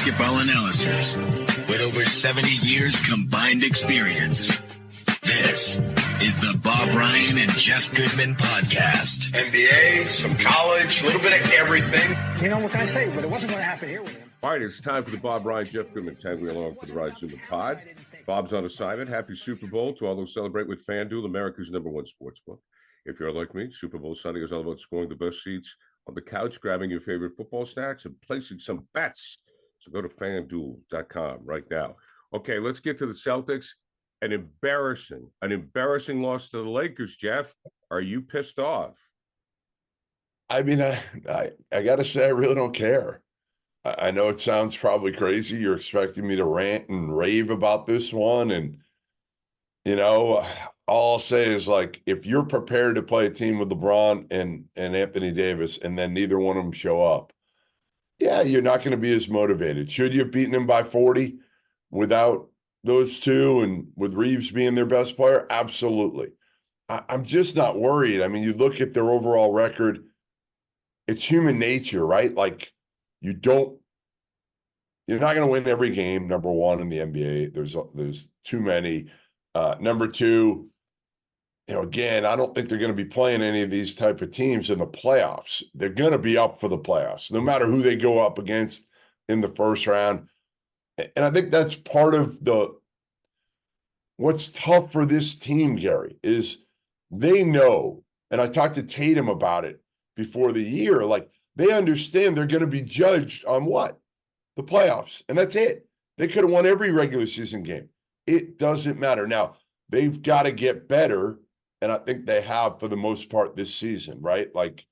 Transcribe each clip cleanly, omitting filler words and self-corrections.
basketball analysis with over 70 years combined experience. This is the Bob Ryan and Jeff Goodman podcast. NBA, some college, a little bit of everything. You know, what can I say? But it wasn't going to happen here with him. All right, it's time for the Bob Ryan, Jeff Goodman Tanguay along for the Ryan Zuma pod. Bob's on assignment. Happy Super Bowl to all those celebrate with FanDuel, America's #1 sportsbook. If you're like me, Super Bowl Sunday is all about scoring the best seats on the couch, grabbing your favorite football snacks, and placing some bets. So go to FanDuel.com right now. Okay, let's get to the Celtics. An embarrassing loss to the Lakers, Jeff. Are you pissed off? I mean, I got to say, I really don't care. I know it sounds probably crazy. You're expecting me to rant and rave about this one. And, you know, all I'll say is, like, if you're prepared to play a team with LeBron and Anthony Davis, and then neither one of them show up, yeah, you're not going to be as motivated. Should you have beaten him by 40 without those two and with Reeves being their best player? Absolutely. I'm just not worried. I mean, you look at their overall record, it's human nature, right? Like, you're not going to win every game, number one, in the NBA. There's too many. Number two, you know, again, I don't think they're going to be playing any of these type of teams in the playoffs. They're going to be up for the playoffs, no matter who they go up against in the first round. And I think that's part of what's tough for this team, Gary, is they know, and I talked to Tatum about it before the year, like, they understand they're going to be judged on what? The playoffs. And that's it. They could have won every regular season game. It doesn't matter. Now, they've got to get better, and I think they have for the most part this season, right? Like,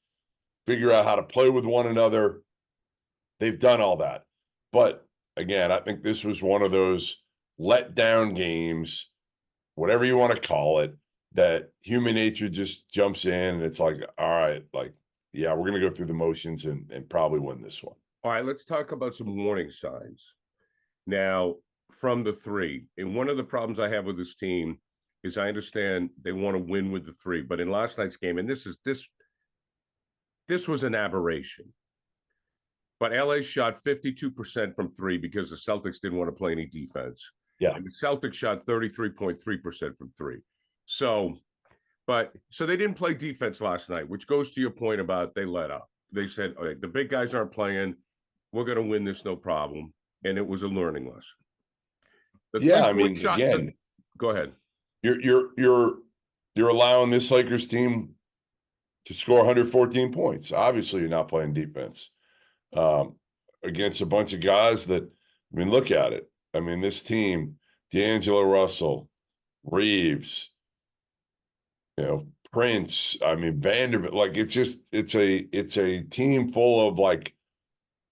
figure out how to play with one another. They've done all that. But, again, I think this was one of those letdown games, whatever you want to call it, that human nature just jumps in, and it's like, all right, like, yeah, we're going to go through the motions and probably win this one. All right, let's talk about some warning signs. Now, from the three, and one of the problems I have with this team is I understand they want to win with the three, but in last night's game, and this was an aberration, but LA shot 52% from three because the Celtics didn't want to play any defense. Yeah. And the Celtics shot 33.3% from three. So they didn't play defense last night, which goes to your point about they let up. They said, all right, the big guys aren't playing. We're going to win this, no problem. And it was a learning lesson. I mean, again, go ahead. You're allowing this Lakers team to score 114 points. Obviously, you're not playing defense against a bunch of guys that, I mean, look at it. I mean, this team, D'Angelo Russell, Reeves, you know, Prince, I mean, Vanderbilt, like, it's a team full of, like,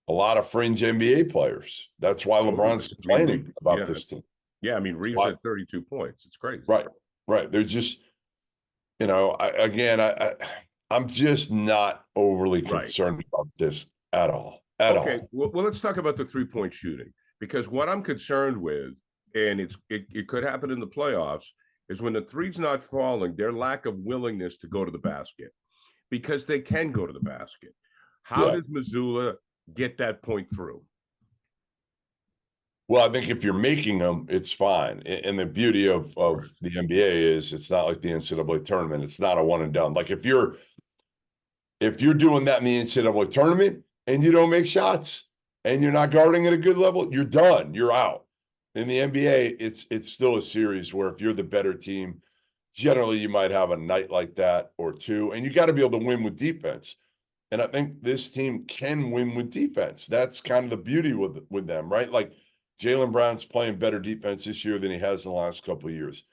a lot of fringe NBA players. That's why LeBron's complaining about this team. Yeah, I mean, Reeves had 32 points. It's crazy. Right. They're just, you know, I'm just not overly concerned about this at all. Okay, well, let's talk about the three-point shooting, because what I'm concerned with, and it could happen in the playoffs, is when the three's not falling, their lack of willingness to go to the basket, because they can go to the basket. How does Missoula get that point through? Well, I think if you're making them, it's fine. And the beauty of the NBA is it's not like the NCAA tournament. It's not a one and done. Like, if you're doing that in the NCAA tournament and you don't make shots and you're not guarding at a good level, you're done. You're out. In the NBA, it's still a series where if you're the better team, generally you might have a night like that or two, and you got to be able to win with defense. And I think this team can win with defense. That's kind of the beauty with them, right? Like, Jaylen Brown's playing better defense this year than he has in the last couple of years.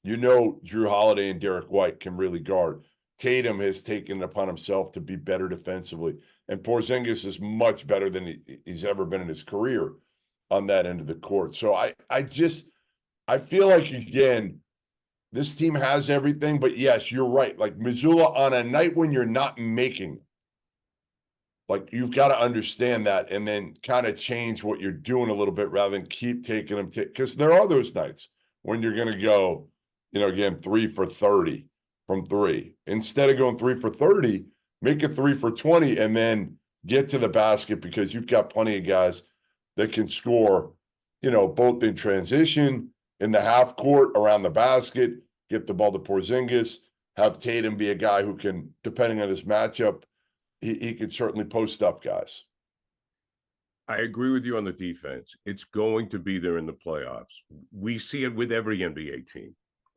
You know, Drew Holiday and Derek White can really guard. Tatum has taken it upon himself to be better defensively. And Porzingis is much better than he's ever been in his career on that end of the court. So I feel like, again, this team has everything. But, yes, you're right. Like, Missoula, on a night when you're not making, like, you've got to understand that and then kind of change what you're doing a little bit rather than keep taking them. Because there are those nights when you're going to go, you know, again, 3 for 30 from three. Instead of going 3 for 30, make it 3 for 20 and then get to the basket, because you've got plenty of guys that can score, both in transition, in the half court, around the basket, get the ball to Porzingis, have Tatum be a guy who can, depending on his matchup, he could certainly post up guys. I agree with you on the defense. It's going to be there in the playoffs. We see it with every NBA team.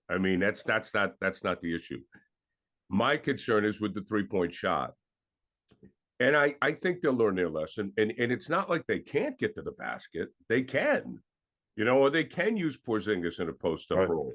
I mean, that's not the issue. My concern is with the 3-point shot. And I think they'll learn their lesson. And it's not like they can't get to the basket. They can, or they can use Porzingis in a post-up role.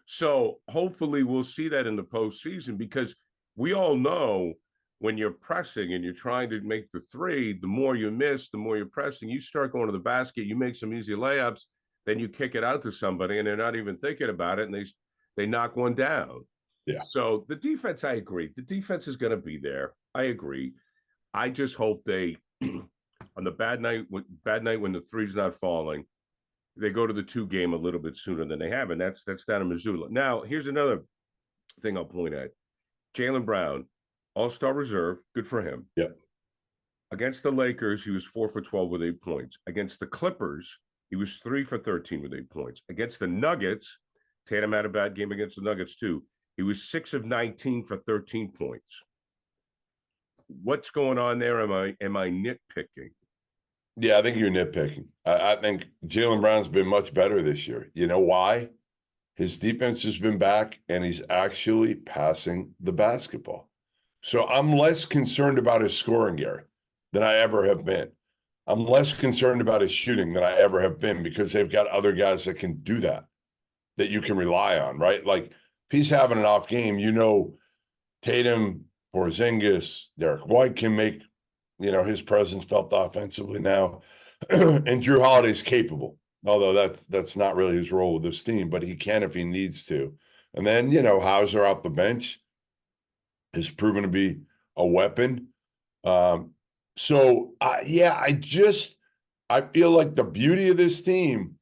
So hopefully we'll see that in the postseason, because we all know when you're pressing and you're trying to make the three, the more you miss, the more you're pressing, you start going to the basket, you make some easy layups, then you kick it out to somebody and they're not even thinking about it, and they knock one down. Yeah. So the defense, I agree. The defense is going to be there. I agree. I just hope they, on the bad night when the three's not falling, they go to the 2 game a little bit sooner than they have, and that's down in Missoula. Now, here's another thing I'll point at. Jaylen Brown, All-Star reserve, good for him. Yeah. Against the Lakers, he was 4 for 12 with 8 points. Against the Clippers, he was 3 for 13 with 8 points. Against the Nuggets, Tatum had a bad game against the Nuggets too. He was 6 of 19 for 13 points. What's going on there? Am I nitpicking? Yeah, I think you're nitpicking. I think Jaylen Brown's been much better this year. You know why? His defense has been back, and he's actually passing the basketball. So I'm less concerned about his scoring, Gary, than I ever have been. I'm less concerned about his shooting than I ever have been, because they've got other guys that can do that you can rely on, right? Like, if he's having an off game, Tatum, Porzingis, Derek White can make, his presence felt offensively now. And Drew Holiday's capable, although that's not really his role with this team, but he can if he needs to. And then, Hauser off the bench has proven to be a weapon. I feel like the beauty of this team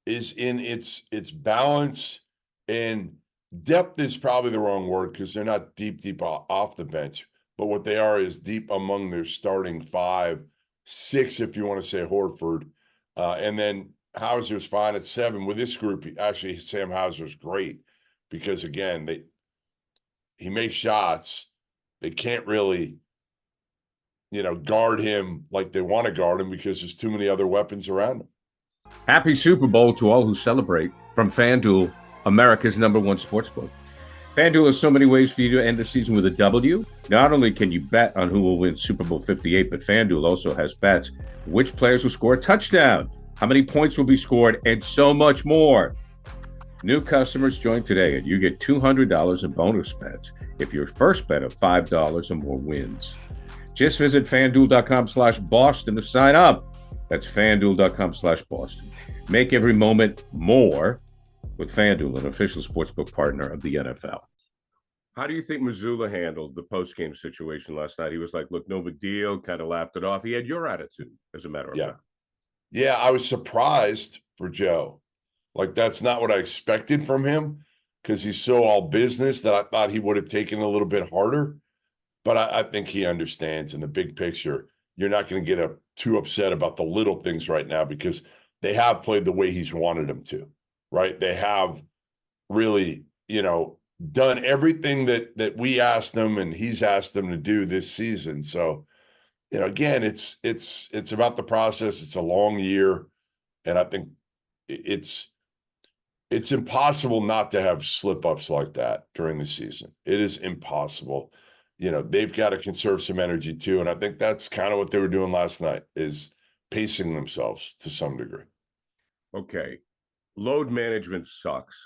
is in its balance, and depth is probably the wrong word, because they're not deep off the bench, but what they are is deep among their starting 5, 6, if you want to say Horford. And then Hauser's fine at 7. With this group, actually, Sam Hauser's great, because, again, he makes shots. They can't really, guard him like they want to guard him, because there's too many other weapons around him. Happy Super Bowl to all who celebrate from FanDuel, America's #1 sportsbook. FanDuel has so many ways for you to end the season with a W. Not only can you bet on who will win Super Bowl 58, but FanDuel also has bets which players will score a touchdown, how many points will be scored, and so much more. New customers join today, and you get $200 in bonus bets if your first bet of $5 or more wins. Just visit FanDuel.com/Boston to sign up. That's FanDuel.com/Boston. Make every moment more with FanDuel, an official sportsbook partner of the NFL. How do you think Missoula handled the post-game situation last night? He was like, look, no big deal, kind of laughed it off. He had your attitude, as a matter of fact. Yeah, I was surprised for Joe. Like, that's not what I expected from him, because he's so all business that I thought he would have taken a little bit harder. But I think he understands in the big picture. You're not going to get too upset about the little things right now, because they have played the way he's wanted them to, right? They have really, done everything that we asked them and he's asked them to do this season. So, again, it's about the process. It's a long year, and I think it's impossible not to have slip-ups like that during the season. It is impossible. They've got to conserve some energy too. And I think that's kind of what they were doing last night, is pacing themselves to some degree. Okay. Load management sucks.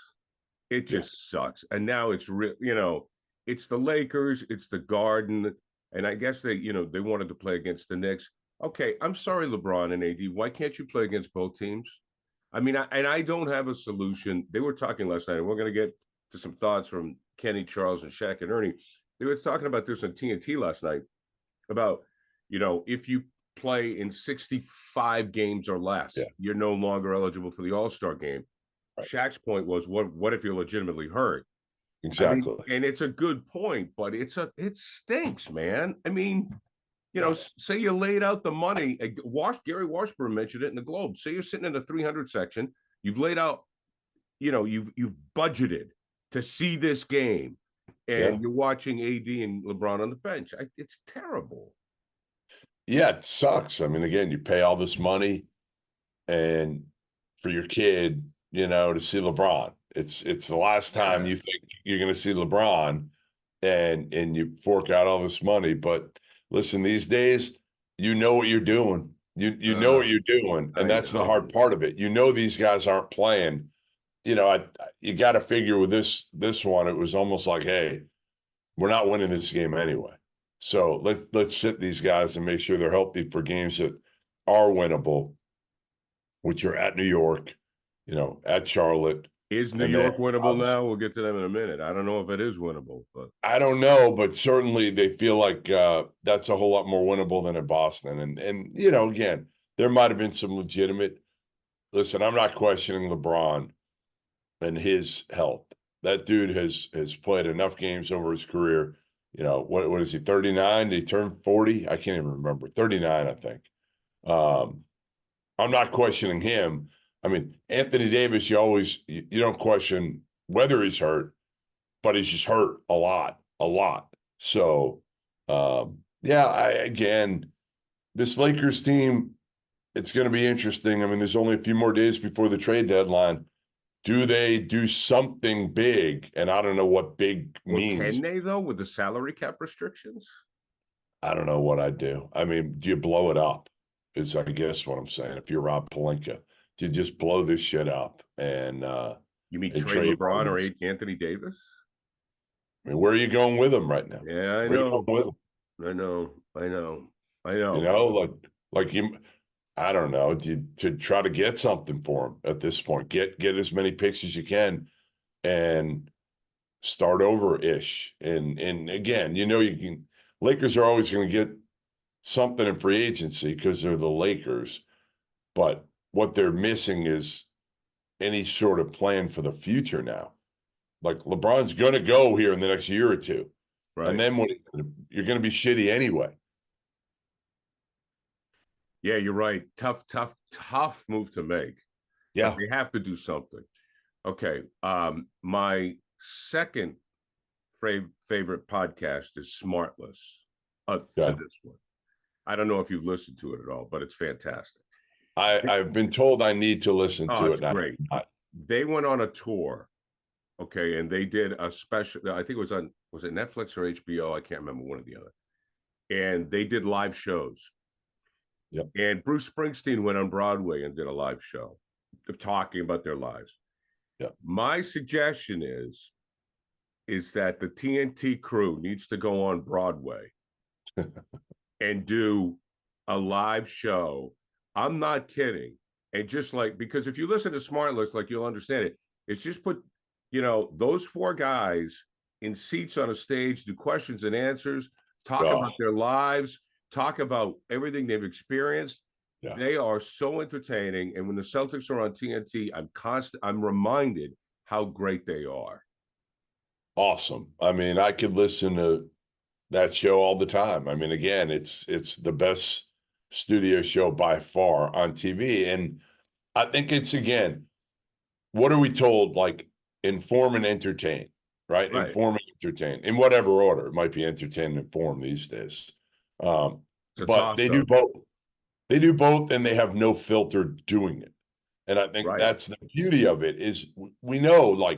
It just sucks. And now it's it's the Lakers, it's the Garden. And I guess they wanted to play against the Knicks. Okay. I'm sorry, LeBron and AD. Why can't you play against both teams? I mean, I don't have a solution. They were talking last night, and we're going to get to some thoughts from Kenny, Charles, and Shaq and Ernie. They were talking about this on TNT last night about, if you play in 65 games or less, you're no longer eligible for the All-Star game. Right. Shaq's point was, what if you're legitimately hurt? Exactly. And it's a good point, but it stinks, man. I mean, You know, say you laid out the money. Gary Washburn mentioned it in the Globe. Say you're sitting in the 300 section. You've laid out, you've budgeted to see this game, and you're watching AD and LeBron on the bench. It's terrible. Yeah, it sucks. I mean, again, you pay all this money, and for your kid, to see LeBron. It's the last time you think you're going to see LeBron, and you fork out all this money. But listen, these days, you know what you're doing. You know what you're doing, and that's the hard part of it. These guys aren't playing. You got to figure with this one, it was almost like, hey, we're not winning this game anyway. So let's sit these guys and make sure they're healthy for games that are winnable, which are at New York, at Charlotte. Is New York winnable now? We'll get to them in a minute. I don't know if it is winnable, but I don't know, but certainly they feel like that's a whole lot more winnable than in Boston. And again, there might have been some legitimate. Listen, I'm not questioning LeBron and his health. That dude has played enough games over his career. What is he, 39? Did he turn 40? I can't even remember. 39, I think. I'm not questioning him. I mean, Anthony Davis, you don't question whether he's hurt, but he's just hurt a lot. So, again, this Lakers team, it's going to be interesting. I mean, there's only a few more days before the trade deadline. Do they do something big? And I don't know what big means. Can they, though, with the salary cap restrictions? I don't know what I'd do. I mean, do you blow it up? Is, I guess, what I'm saying. If you're Rob Pelinka, do you just blow this shit up? And you mean trade LeBron or Anthony Davis? I mean, where are you going with him right now? Yeah, I know. I know. Like you. I don't know, to try to get something for him at this point. Get as many picks as you can and start over-ish. And again, you can Lakers are always going to get something in free agency because they're the Lakers. But what they're missing is any sort of plan for the future now. Like LeBron's going to go here in the next year or two. Right. And then you're going to be shitty anyway. Yeah, you're right. Tough move to make. Yeah. But they have to do something. Okay. My second favorite podcast is Smartless. To this one. I don't know if you've listened to it at all, but it's fantastic. I've been told I need to listen to it. It's great. They went on a tour, okay, and they did a special. I think was it Netflix or HBO? I can't remember, one or the other. And they did live shows. Yep. And Bruce Springsteen went on Broadway and did a live show talking about their lives. Yep. My suggestion is that the TNT crew needs to go on Broadway and do a live show. I'm not kidding. And just because if you listen to Smartless, you'll understand it. It's just put, those four guys in seats on a stage, do questions and answers, talk about their lives, talk about everything they've experienced. Yeah. They are so entertaining. And when the Celtics are on TNT, I'm reminded how great they are. Awesome. I mean, I could listen to that show all the time. I mean, again, it's the best studio show by far on TV. And I think it's, again, what are we told? Inform and entertain, right? Inform and entertain in whatever order. It might be entertain and inform these days. But they do both. They do both, and they have no filter doing it. And I think that's the beauty of it is we know,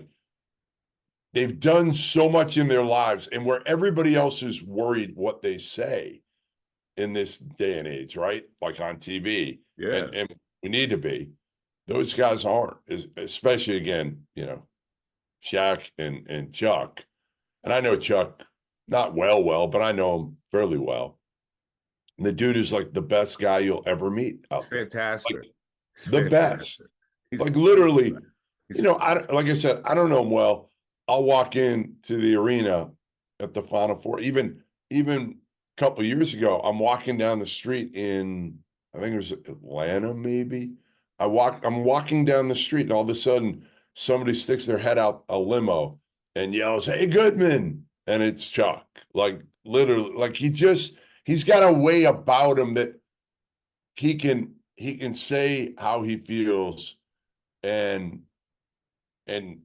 they've done so much in their lives, and where everybody else is worried what they say in this day and age, right? Like on TV. Yeah. And we need to be. Those guys aren't, especially, again, Shaq and Chuck. And I know Chuck not well, but I know him fairly well. And the dude is the best guy you'll ever meet out there. Fantastic. The best. Literally, like I said, I don't know him well. I'll walk into the arena at the Final Four. Even a couple of years ago, I'm walking down the street in, I think it was Atlanta, maybe. I'm walking down the street, and all of a sudden, somebody sticks their head out a limo and yells, "Hey, Goodman!" And it's Chuck. Literally, he's got a way about him that he can say how he feels and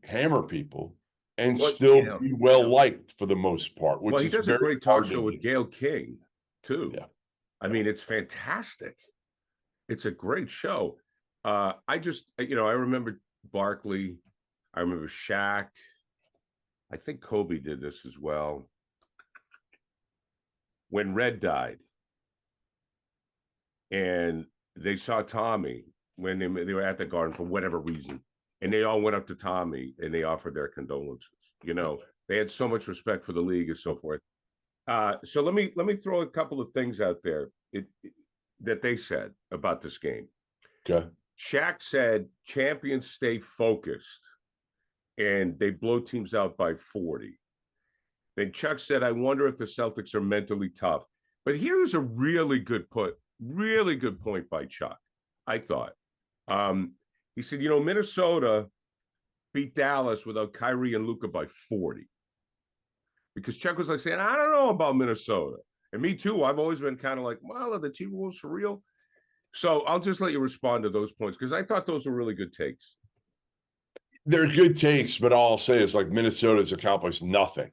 hammer people and still be well liked for the most part, which he is does a very great talk hard show with Gayle King too. Yeah. I mean, it's fantastic. It's a great show. I just, I remember Barkley. I remember Shaq. I think Kobe did this as well. When Red died, and they saw Tommy when they were at the Garden for whatever reason, and they all went up to Tommy and they offered their condolences. They had so much respect for the league and so forth. So let me throw a couple of things out there that they said about this game. Okay. Shaq said champions stay focused and they blow teams out by 40. Then Chuck said, I wonder if the Celtics are mentally tough. But here's a really good point by Chuck, I thought. He said, Minnesota beat Dallas without Kyrie and Luka by 40. Because Chuck was like saying, I don't know about Minnesota. And me too. I've always been kind of like, well, are the T-Wolves for real? So I'll just let you respond to those points because I thought those were really good takes. They're good takes, but all I'll say is like Minnesota's accomplished nothing.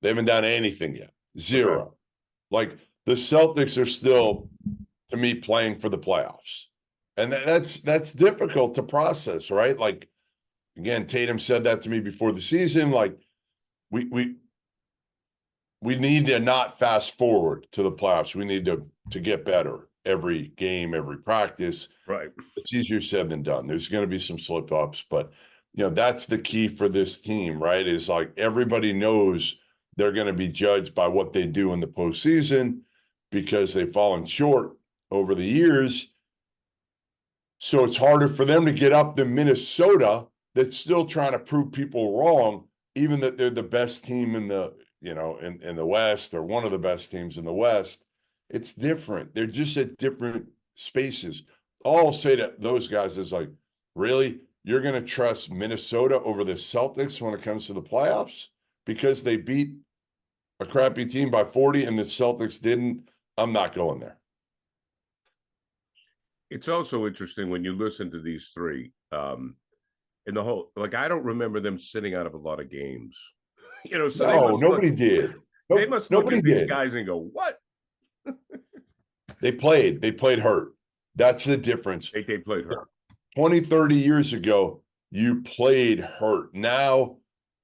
They haven't done anything yet. Zero. Okay. Like the Celtics are still, to me, playing for the playoffs. And that's difficult to process, right? Like, again, Tatum said that to me before the season. Like, we need to not fast forward to the playoffs. We need to get better every game, every practice. Right. It's easier said than done. There's going to be some slip-ups, but, that's the key for this team, right? Is like everybody knows they're going to be judged by what they do in the postseason because they've fallen short over the years. So it's harder for them to get up than Minnesota that's still trying to prove people wrong, even that they're the best team in the, in the West or one of the best teams in the West. It's different. They're just at different spaces. All I'll say to those guys is like, really? You're going to trust Minnesota over the Celtics when it comes to the playoffs because they beat a crappy team by 40 and the Celtics didn't? I'm not going there. It's also interesting when you listen to these three, in the whole, like, I don't remember them sitting out of a lot of games. So no, nobody did. They must look at these guys and go, what? They played hurt. That's the difference. They played hurt. 20, 30 years ago, you played hurt. Now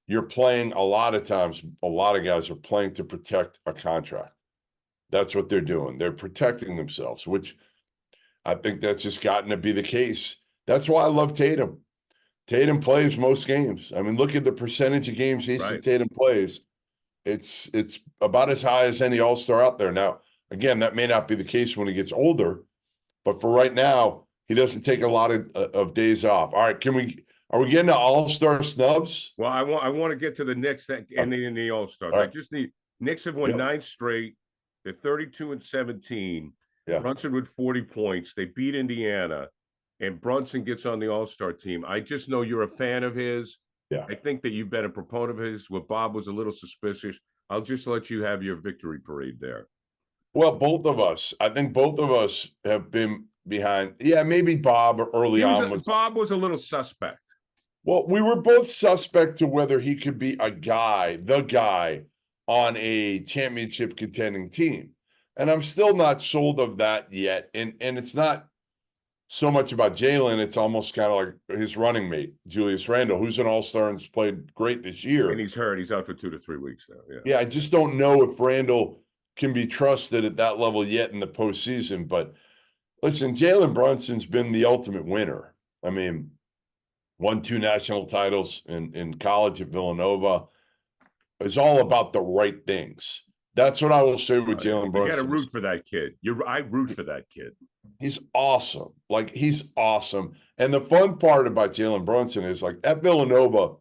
you're playing a lot of times. A lot of guys are playing to protect a contract. That's what they're doing. They're protecting themselves, which I think that's just gotten to be the case. That's why I love Tatum. Tatum plays most games. I mean, look at the percentage of games Tatum plays. It's about as high as any All-Star out there. Now, again, that may not be the case when he gets older, but for right now, he doesn't take a lot of days off. All right, are we getting to All-Star snubs? Well, I want to get to the Knicks and the All-Stars. Right. I just need Knicks have won 9 straight. They're 32-17. Yeah. Brunson with 40 points. They beat Indiana, and Brunson gets on the All-Star team. I just know you're a fan of his. Yeah. I think that you've been a proponent of his. What Bob was a little suspicious. I'll just let you have your victory parade there. Well, both of us. I think both of us have been behind. Yeah, maybe Bob early on. Bob was a little suspect. Well, we were both suspect to whether he could be the guy on a championship contending team. And I'm still not sold of that yet. And it's not so much about Jaylen. It's almost kind of like his running mate, Julius Randle, who's an all-star and's played great this year. And he's hurt. He's out for 2 to 3 weeks now. Yeah, I just don't know if Randle can be trusted at that level yet in the postseason. But listen, Jaylen Brunson's been the ultimate winner. I mean, won 2 national titles in college at Villanova. It's all about the right things. That's what I will say with Jaylen Brunson. You got to root for that kid. I root for that kid. He's awesome. Like, he's awesome. And the fun part about Jaylen Brunson is, like, at Villanova,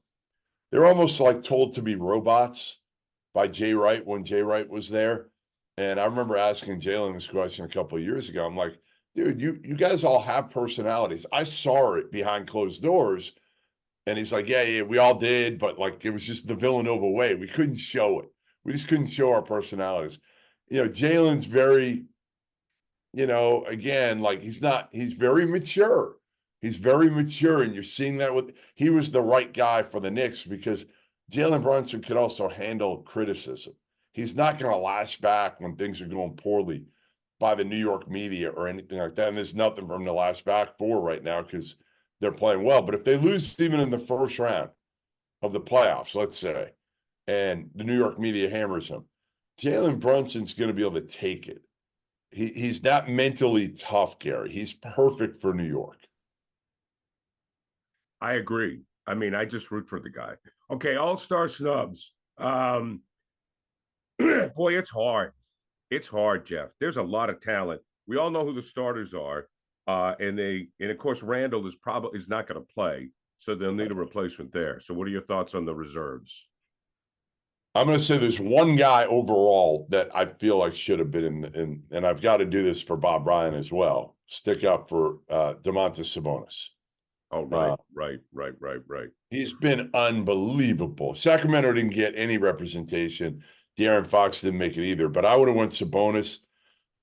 they're almost like told to be robots by Jay Wright when Jay Wright was there. And I remember asking Jaylen this question a couple of years ago. I'm like, dude, you guys all have personalities. I saw it behind closed doors. And he's like, yeah, we all did. But, like, it was just the Villanova way. We couldn't show it. We just couldn't show our personalities. Jaylen's very, again, like he's very mature. He's very mature, and you're seeing that he was the right guy for the Knicks because Jaylen Brunson could also handle criticism. He's not going to lash back when things are going poorly by the New York media or anything like that. And there's nothing for him to lash back for right now because they're playing well. But if they lose even in the first round of the playoffs, let's say, and the New York media hammers him, Jaylen Brunson's going to be able to take it. He's not mentally tough, Gary. He's perfect for New York. I agree. I mean, I just root for the guy. Okay, all-star snubs. Boy, it's hard. It's hard, Jeff. There's a lot of talent. We all know who the starters are. And of course, Randall is not going to play, so they'll need a replacement there. So what are your thoughts on the reserves? I'm going to say there's one guy overall that I feel like should have been in, and I've got to do this for Bob Ryan as well. Stick up for Domantas Sabonis. Oh, right. He's been unbelievable. Sacramento didn't get any representation. De'Aaron Fox didn't make it either, but I would have went Sabonis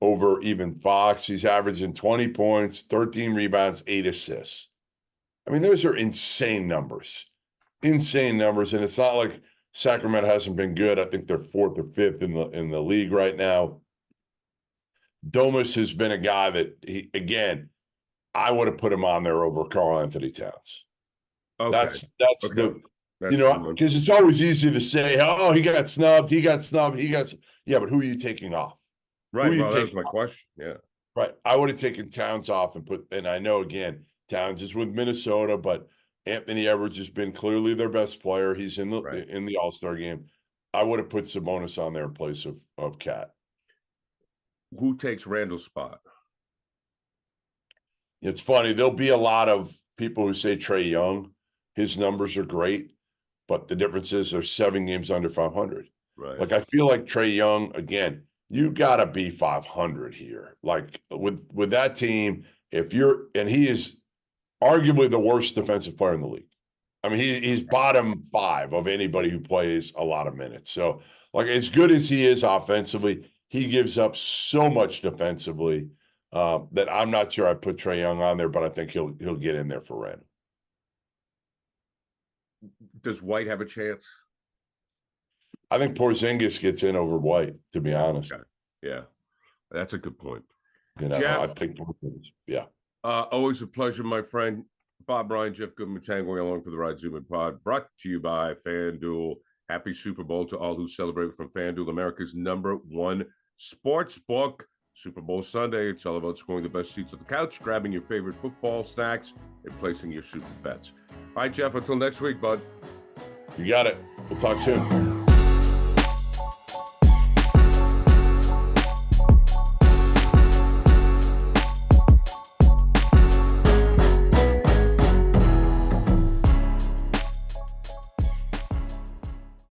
over even Fox. He's averaging 20 points, 13 rebounds, 8 assists. I mean, those are insane numbers. Insane numbers, and it's not like Sacramento hasn't been good. I think they're 4th or 5th in the league right now. Domas has been a guy that I would have put him on there over Karl Anthony Towns. Okay. That's okay. Because it's always easy to say, oh, he got snubbed. Yeah, but who are you taking off? Right. Well, that was my question. Yeah. Right. I would have taken Towns off and I know, again, Towns is with Minnesota, but Anthony Edwards has been clearly their best player. He's in the All-Star game. I would have put Sabonis on there in place of Cat. Who takes Randall's spot? It's funny. There'll be a lot of people who say Trae Young. His numbers are great, but the difference is they're 7 games under 500. Right. Like, I feel like Trae Young, again, you got to be 500 here. Like, with that team, and he is arguably the worst defensive player in the league. I mean, he's bottom 5 of anybody who plays a lot of minutes. So, like, as good as he is offensively, he gives up so much defensively that I'm not sure I'd put Trae Young on there, but I think he'll get in there for Randall. Does White have a chance? I think Porzingis gets in over White, to be honest. Okay. Yeah, that's a good point. Jeff, I think Porzingis, yeah. Always a pleasure, my friend. Bob Ryan, Jeff Goodman, Tanguay along for the Ride Zoom and Pod, brought to you by FanDuel. Happy Super Bowl to all who celebrate from FanDuel, America's #1 sports book. Super Bowl Sunday, it's all about scoring the best seats on the couch, grabbing your favorite football snacks, and placing your super bets. All right, Jeff, until next week, bud. You got it. We'll talk soon.